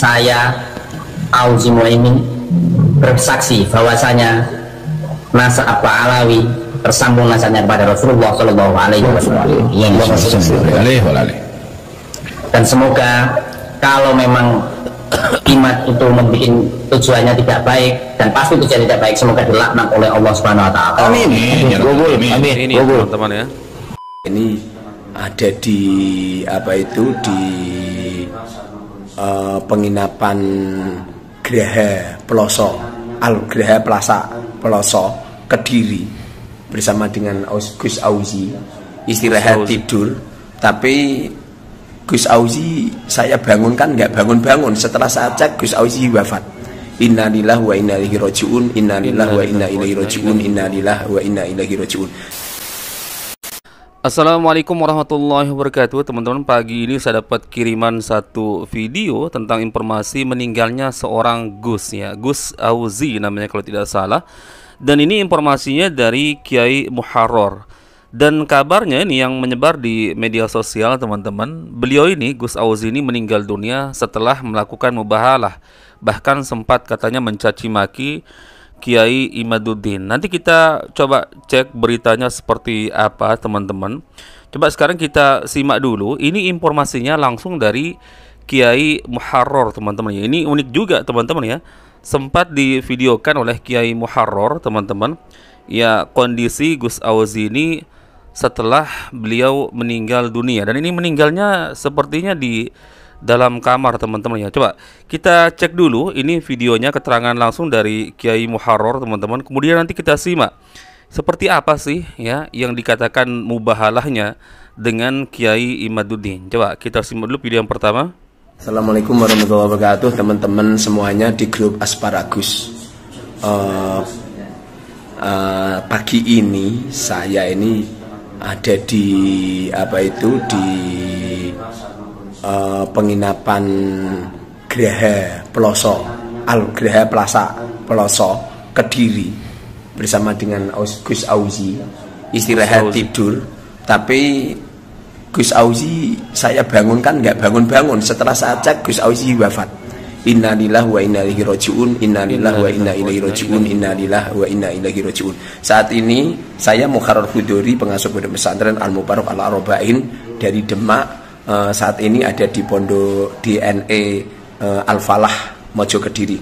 Saya Auzi Muaimin bersaksi bahwasanya nasab Alawi tersambung nasabnya kepada Rasulullah Shallallahu Alaihi Wasallam. Dan semoga kalau memang iman itu membuat tujuannya tidak baik, dan pasti tujuannya tidak baik, semoga dilaknat oleh Allah Subhanahu Wa Taala. Amin. Amin. Ini teman-teman ya. Ini ada di apa itu di penginapan Graha Peloso, Graha Plaza Peloso, Kediri, bersama dengan Gus Auzi, istirahat tidur. Tapi Gus Auzi saya bangunkan nggak bangun-bangun. Setelah saya cek, Gus Auzi wafat. Innalillahi wa inna ilaihi rajiun. Innalillahi wa inna ilaihi rajiun. Innalillahi wa inna ilaihi rajiun. Assalamualaikum warahmatullahi wabarakatuh. Teman-teman, pagi ini saya dapat kiriman satu video tentang informasi meninggalnya seorang Gus, ya, Gus Auzi namanya kalau tidak salah. Dan ini informasinya dari Kiai Muharrar. Dan kabarnya ini yang menyebar di media sosial, teman-teman. Beliau ini, Gus Auzi ini, meninggal dunia setelah melakukan mubahalah. Bahkan sempat katanya mencaci maki Kiai Imaduddin. Nanti kita coba cek beritanya seperti apa, teman-teman. Coba sekarang kita simak dulu. Ini informasinya langsung dari Kiai Muharrar, teman-teman. Ini unik juga, teman-teman ya. Sempat divideokan oleh Kiai Muharrar, teman-teman. Ya, kondisi Gus Auzi ini setelah beliau meninggal dunia. Dan ini meninggalnya sepertinya di dalam kamar, teman-teman ya. Coba kita cek dulu ini videonya, keterangan langsung dari Kiai Muharrar, teman-teman. Kemudian nanti kita simak seperti apa sih ya yang dikatakan mubahalahnya dengan Kiai Imaduddin. Coba kita simak dulu video yang pertama. Assalamualaikum warahmatullahi wabarakatuh, teman-teman semuanya di grup Asparagus. Pagi ini saya ini ada di apa itu di penginapan Graha Peloso, Graha Plaza Peloso, Kediri, bersama dengan Gus Auzi, istirahat tidur. Tapi Gus Auzi saya bangunkan nggak bangun-bangun. Setelah saya cek, Gus Auzi wafat. Innalillahi wa inna ilaihi rajiun. Innalillahi wa inna ilaihi rajiun. Innalillahi wa inna ilaihi rajiun. Saat ini saya Muharrar Hudori, pengasuh pondok pesantren Al Mubarak Al Arba'in dari Demak. Saat ini ada di pondok DNE Al Falah Mojo Kediri.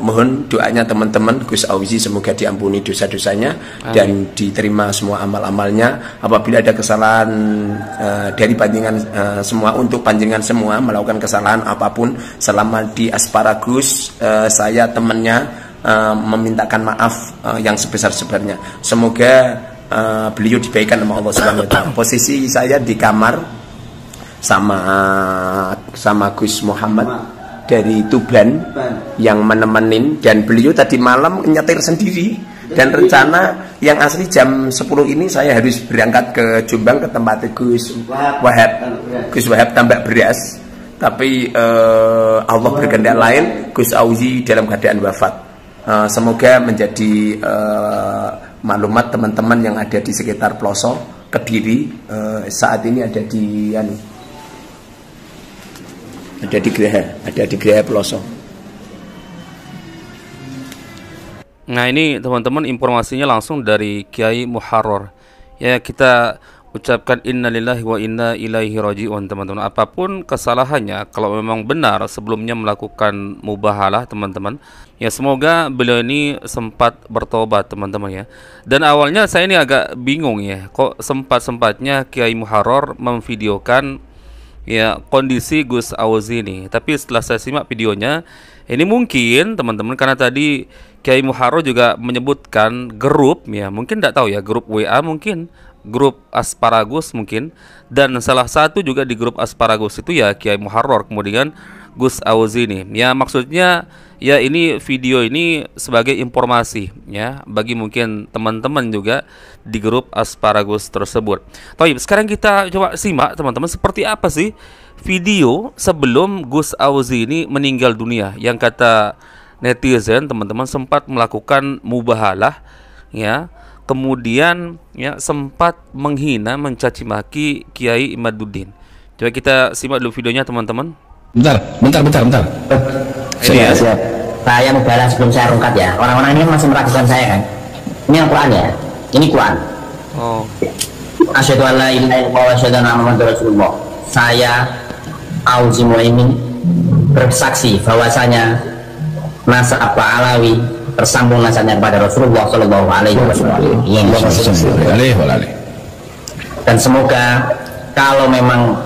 Mohon doanya teman-teman, Gus Auzi semoga diampuni dosa-dosanya dan diterima semua amal-amalnya. Apabila ada kesalahan dari panjenengan semua, untuk panjenengan semua melakukan kesalahan apapun selama di Asparagus, saya temannya memintakan maaf yang sebesar-besarnya. Semoga beliau dibaikan sama Allah Subhanahu wa taala. Posisi saya di kamar sama Gus Muhammad dari Tuban yang menemenin, dan beliau tadi malam nyetir sendiri. Dan rencana yang asli jam 10 ini saya harus berangkat ke Jombang ke tempat Gus Wahab tambak beras. Tapi Allah berkehendak lain, Gus Auzi dalam keadaan wafat. Semoga menjadi maklumat teman-teman yang ada di sekitar Peloso Kediri. Saat ini ada di Graha Peloso. Nah, ini teman-teman informasinya langsung dari Kiai Muharrar. Ya, kita ucapkan innalillahi wa inna ilaihi rajiun, teman-teman. Apapun kesalahannya, kalau memang benar sebelumnya melakukan mubahalah, teman-teman, ya semoga beliau ini sempat bertobat, teman-teman ya. Dan awalnya saya ini agak bingung ya, kok sempat-sempatnya Kiai Muharrar memvideokan ya kondisi Gus Auzi ini. Tapi setelah saya simak videonya, ini mungkin teman-teman karena tadi Kiai Muharrar juga menyebutkan grup ya, mungkin tidak tahu ya, grup WA mungkin, grup Asparagus mungkin, dan salah satu juga di grup Asparagus itu ya Kiai Muharrar, kemudian Gus Auzi ini. Ya maksudnya ya ini video ini sebagai informasi ya bagi mungkin teman-teman juga di grup Asparagus tersebut. Baik, sekarang kita coba simak teman-teman seperti apa sih video sebelum Gus Auzi ini meninggal dunia, yang kata netizen teman-teman sempat melakukan mubahalah ya. Kemudian ya sempat menghina, mencaci maki Kiai Imaduddin. Coba kita simak dulu videonya, teman-teman. Bentar. Ini ya. Siap. Saya mubalah sebelum saya rungkat ya. Orang-orang ini masih meragukan saya kan. Ini Al-Quran ya. Ini Quran. Oh. Asyhadu an la ilaha illallah wa asyhadu anna Muhammadar Rasulullah. Saya Auzi Muaimin bersaksi bahwasanya nasab Alawi tersambung nasabnya kepada Rasulullah Shallallahu Alaihi Wasallam. Dan semoga kalau memang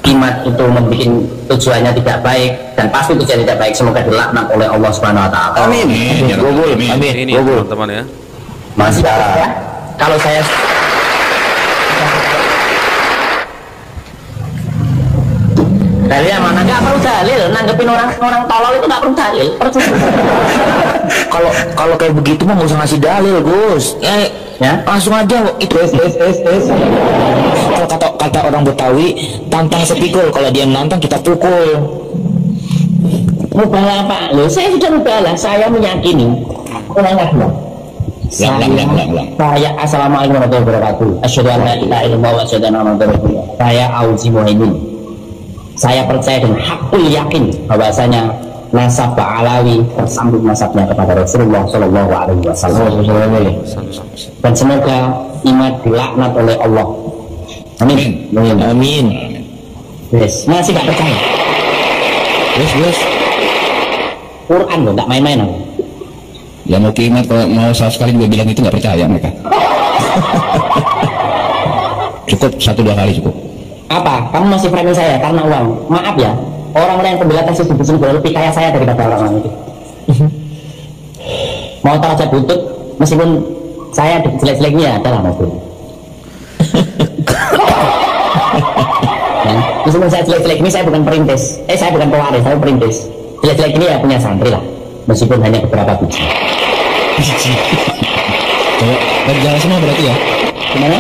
iman itu membuat tujuannya tidak baik, dan pasti tujuannya tidak baik, semoga dilaknat oleh Allah Subhanahu Wa Taala. Amin. Ini teman-teman ya. Masih ya. Kalau saya dalil mana nggak perlu dalil, nanggepin orang tolol itu nggak perlu dalil. Kalau kayak begitu mah nggak usah ngasih dalil, Gus. Ya, Langsung aja itu. Kalau kata orang Betawi, tantang sepikul. Kalau dia nantang kita pukul. mubalah Pak. Loh, saya sudah mubalah, saya meyakini. Saya assalamualaikum warahmatullahi wabarakatuh. Asyhadu an la ilaha illallah wa asyhadu anna Muhammadar Rasulullah. Saya Auzi Muaimin. Saya percaya dengan hakul yakin bahwasanya nasab Alawi tersambung nasabnya kepada Rasulullah Shallallahu Alaihi Wasallam. Dan semoga iman dilaknat oleh Allah. Amin. Amin. Yes. Masih gak percaya? Yes. Quran loh, gak main-main. Ya mau kiamat kalau mau sekali juga bilang itu nggak percaya mereka. Cukup 1-2 kali cukup. Apa? Kamu masih framing saya karena uang? Maaf ya, orang-orang yang pembela tesis di sini lebih kaya saya daripada orang-orang itu. Mau tahu aja butut, meskipun saya jelek-jeleknya adalah mobil. Ya, meskipun saya jelek-jelek ini, saya bukan perintis. Saya bukan pewaris, saya perintis. Jelek-jelek ini ya punya santri lah, meskipun hanya beberapa biji. Kalau jalan semua berarti ya? Gimana?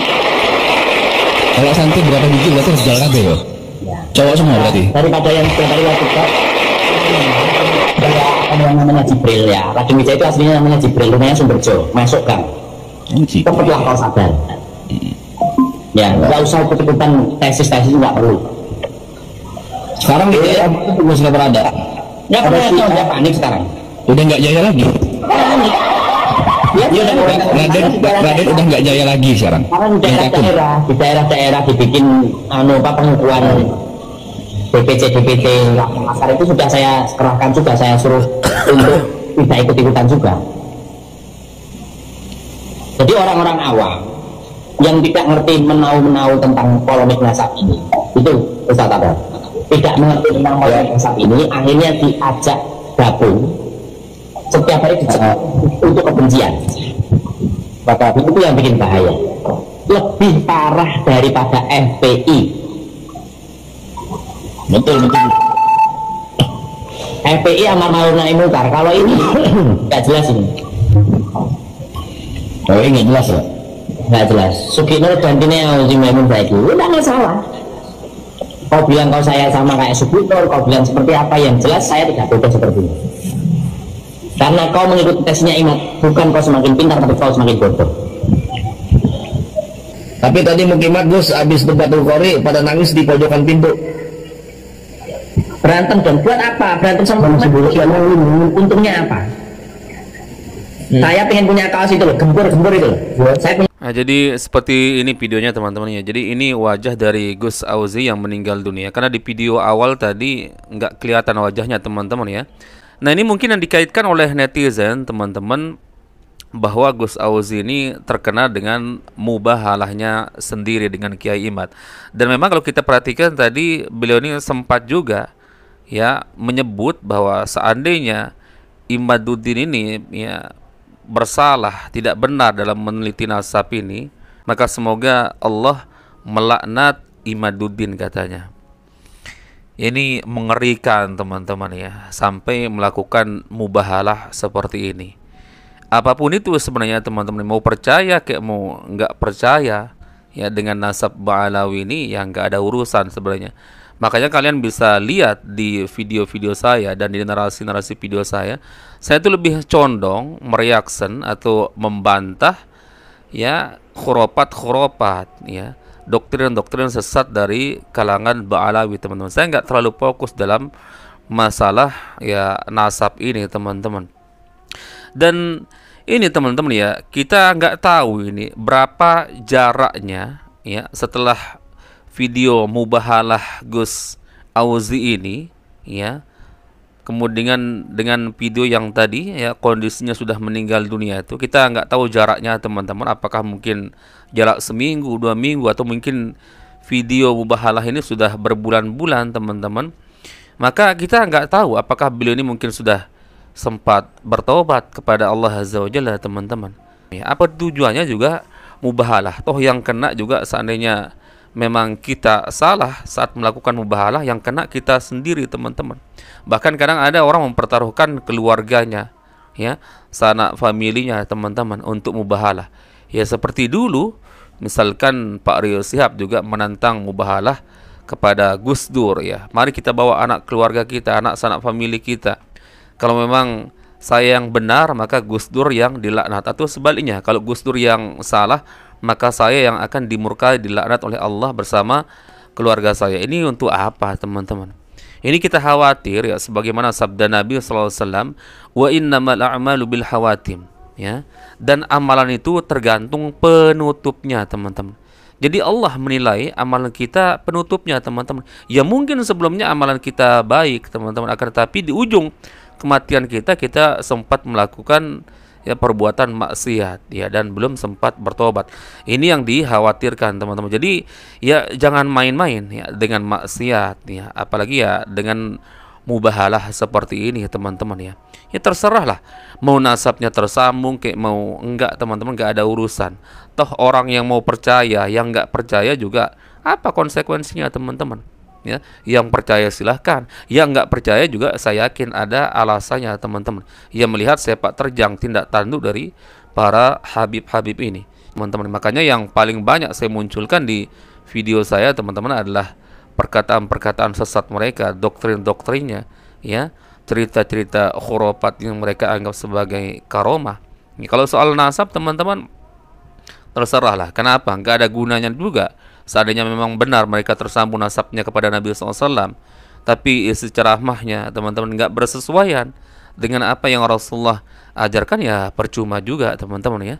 Kalau santri berapa biji berarti harus jalan kabeh ya? Cowok semua berarti? Daripada yang setiap hari waktu yang namanya Jibril ya. Lagi Wijaya itu aslinya namanya Jibril, rumahnya Sumberjo, masuk gang. Cepatlah kau sadar. Ya, nggak usah ikut-ikutan tesis-tesis, nggak perlu. Sekarang gitu ya, itu sudah berada. Nggak pernah dia panik sekarang. Udah nggak jaya lagi. Dia Raden udah nggak jaya lagi sekarang. Sekarang di daerah-daerah dibikin pengukuhan DPT Makassar itu sudah saya kerahkan juga, saya suruh untuk tidak ikut-ikutan juga. Jadi orang-orang awam yang tidak ngerti menau tentang polemik nasab ini, itu Ustaz Abad tidak mengerti tentang polemik nasab ini, akhirnya diajak gabung setiap hari untuk kebencian. Maka itu yang bikin bahaya, lebih parah daripada FPI. Betul. FPI amar ma'ruf nahi munkar. Kalau ini nggak jelas ini. Kalau ini nggak jelas ya? Nggak jelas. Suginur gantinya Auzi Muaimin Baiki. Udah nggak salah. Kau bilang kau saya sama kayak Suginur, kau bilang seperti apa, yang jelas saya tidak bodoh seperti ini. Karena kau mengikuti tesnya Imat, bukan kau semakin pintar, tapi kau semakin bodoh. Tapi tadi Mukimat Gus habis debatul Qori pada nangis di pojokan pintu. Berantem dong, buat apa? Berantem sama untungnya apa? Saya pengen punya kaos itu loh, gempur itu loh. Saya punya. Nah, jadi seperti ini videonya teman-teman ya. Jadi ini wajah dari Gus Auzi yang meninggal dunia. Karena di video awal tadi nggak kelihatan wajahnya teman-teman ya. Nah, ini mungkin yang dikaitkan oleh netizen teman-teman, bahwa Gus Auzi ini terkena dengan mubahalahnya sendiri dengan Kiai Imad. Dan memang kalau kita perhatikan tadi, beliau ini sempat juga ya menyebut bahwa seandainya Imaduddin ini ya bersalah, tidak benar dalam meneliti nasab ini, maka semoga Allah melaknat Imaduddin katanya. Ini mengerikan teman-teman ya, sampai melakukan mubahalah seperti ini. Apapun itu sebenarnya teman-teman, mau percaya kayak mau nggak percaya ya dengan nasab Ba'alawi ini, yang nggak ada urusan sebenarnya. Makanya kalian bisa lihat di video-video saya dan di narasi-narasi video saya tuh lebih condong mereaction atau membantah ya khurafat ya, doktrin-doktrin sesat dari kalangan Ba'alawi, teman-teman. Saya nggak terlalu fokus dalam masalah ya nasab ini, teman-teman. Dan ini teman-teman ya, kita nggak tahu ini berapa jaraknya ya setelah video mubahalah Gus Auzi ini ya. Kemudian dengan video yang tadi ya kondisinya sudah meninggal dunia itu, kita nggak tahu jaraknya teman-teman. Apakah mungkin jarak seminggu, 2 minggu, atau mungkin video mubahalah ini sudah berbulan-bulan teman-teman. Maka kita nggak tahu apakah beliau ini mungkin sudah sempat bertobat kepada Allah Azza wa Jalla, teman-teman. Ya, apa tujuannya juga mubahalah? Toh yang kena juga seandainya memang kita salah saat melakukan mubahalah, yang kena kita sendiri, teman-teman. Bahkan kadang ada orang mempertaruhkan keluarganya, ya, sanak familinya, teman-teman, untuk mubahalah. Ya seperti dulu, misalkan Pak Riau Shihab juga menantang mubahalah kepada Gus Dur ya. Mari kita bawa anak keluarga kita, anak sanak famili kita. Kalau memang saya yang benar, maka Gus Dur yang dilaknat, atau sebaliknya, kalau Gus Dur yang salah, maka saya yang akan dimurkai, dilaknat oleh Allah bersama keluarga saya. Ini untuk apa, teman-teman? Ini kita khawatir ya, sebagaimana sabda Nabi SAW, wa innamal a'malu bil khawatim ya. Dan amalan itu tergantung penutupnya, teman-teman. Jadi Allah menilai amalan kita penutupnya, teman-teman. Ya mungkin sebelumnya amalan kita baik, teman-teman, akan tetapi di ujung kematian kita sempat melakukan ya perbuatan maksiat ya, dan belum sempat bertobat. Ini yang dikhawatirkan, teman-teman. Jadi ya jangan main-main ya dengan maksiat ya, apalagi ya dengan mubahalah seperti ini, teman-teman ya. Ya terserahlah, mau nasabnya tersambung kayak mau enggak, teman-teman, enggak ada urusan. Toh orang yang mau percaya, yang enggak percaya juga, apa konsekuensinya, teman-teman? Ya, yang percaya silahkan, yang enggak percaya juga saya yakin ada alasannya, teman-teman. Yang melihat sepak terjang tindak tanduk dari para habib-habib ini, teman-teman. Makanya yang paling banyak saya munculkan di video saya, teman-teman, adalah perkataan-perkataan sesat mereka, doktrin-doktrinnya, ya, cerita-cerita khurafat yang mereka anggap sebagai karomah. Kalau soal nasab, teman-teman, terserahlah. Kenapa? Nggak ada gunanya juga. Seandainya memang benar mereka tersambung nasabnya kepada Nabi SAW, tapi isi ceramahnya, teman-teman, nggak bersesuaian dengan apa yang Rasulullah ajarkan, ya percuma juga, teman-teman ya.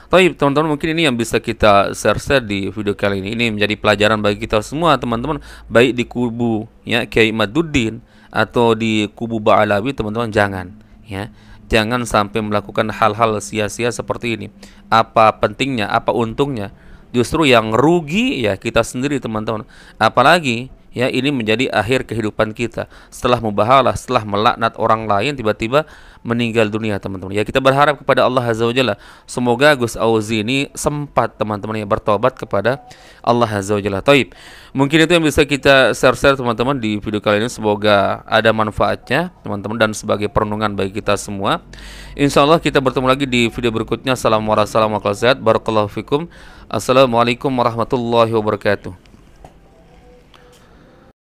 Baik, teman-teman, mungkin ini yang bisa kita share di video kali ini. Ini menjadi pelajaran bagi kita semua, teman-teman, baik di kubu ya Kiai Maduddin atau di kubu Ba'alawi, teman-teman, jangan sampai melakukan hal-hal sia-sia seperti ini. Apa pentingnya, apa untungnya? Justru yang rugi ya kita sendiri, teman-teman. Apalagi ya ini menjadi akhir kehidupan kita. Setelah mubahalah, setelah melaknat orang lain, tiba-tiba meninggal dunia, teman-teman. Ya kita berharap kepada Allah Azza wa Jalla, semoga Gus Auzi ini sempat, teman-teman, yang bertobat kepada Allah Azza wa Jalla. Taib. Mungkin itu yang bisa kita share, teman-teman, di video kali ini. Semoga ada manfaatnya, teman-teman, dan sebagai perenungan bagi kita semua. Insya Allah kita bertemu lagi di video berikutnya. Assalamualaikum warahmatullahi wabarakatuh. Barakallahu fikum. Assalamualaikum warahmatullahi wabarakatuh.